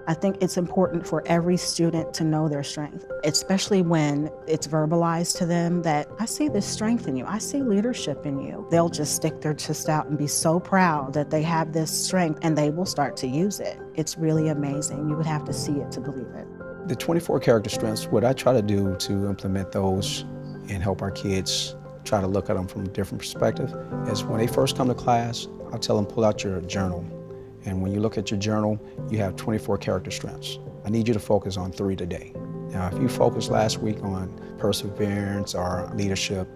I think it's important for every student to know their strength, especially when it's verbalized to them that I see this strength in you, I see leadership in you. They'll just stick their chest out and be so proud that they have this strength, and they will start to use it. It's really amazing. You would have to see it to believe it. The 24 character strengths, what I try to do to implement those and help our kids try to look at them from a different perspective is when they first come to class, I'll tell them pull out your journal. And when you look at your journal, you have 24 character strengths. I need you to focus on 3 today. Now, if you focused last week on perseverance or leadership,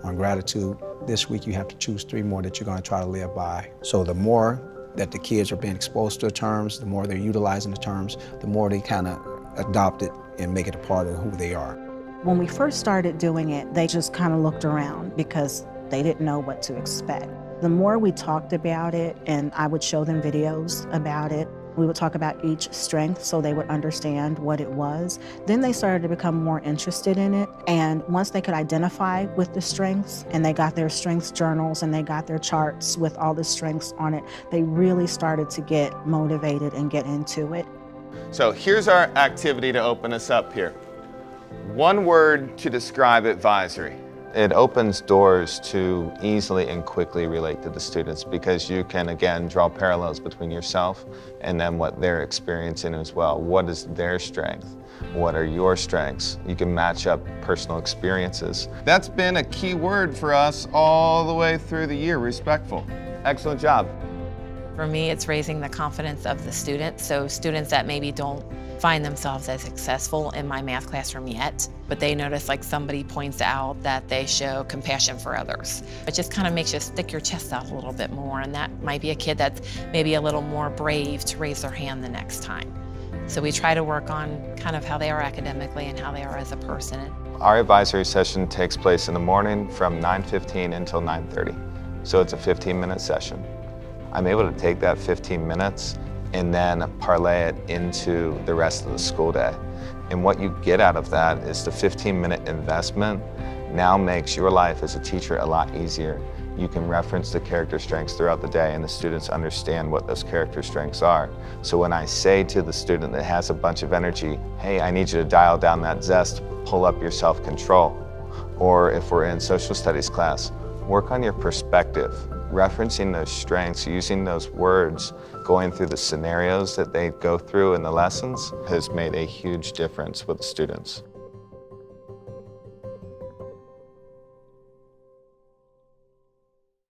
on gratitude, this week you have to choose 3 more that you're going to try to live by. So the more that the kids are being exposed to the terms, the more they're utilizing the terms, the more they kind of adopt it and make it a part of who they are. When we first started doing it, they just kind of looked around because they didn't know what to expect. The more we talked about it, and I would show them videos about it, we would talk about each strength so they would understand what it was. Then they started to become more interested in it. And once they could identify with the strengths and they got their strengths journals and they got their charts with all the strengths on it, they really started to get motivated and get into it. So here's our activity to open us up here. 1 word to describe advisory. It opens doors to easily and quickly relate to the students because you can, again, draw parallels between yourself and then what they're experiencing as well. What is their strength? What are your strengths? You can match up personal experiences. That's been a key word for us all the way through the year, respectful. Excellent job. For me, it's raising the confidence of the students. So students that maybe don't find themselves as successful in my math classroom yet, but they notice like somebody points out that they show compassion for others. It just kind of makes you stick your chest out a little bit more, and that might be a kid that's maybe a little more brave to raise their hand the next time. So we try to work on kind of how they are academically and how they are as a person. Our advisory session takes place in the morning from 9:15 until 9:30. So it's a 15-minute session. I'm able to take that 15 minutes and then parlay it into the rest of the school day. And what you get out of that is the 15-minute investment now makes your life as a teacher a lot easier. You can reference the character strengths throughout the day and the students understand what those character strengths are. So when I say to the student that has a bunch of energy, hey, I need you to dial down that zest, pull up your self-control. Or if we're in social studies class, work on your perspective. Referencing those strengths, using those words, going through the scenarios that they go through in the lessons has made a huge difference with the students.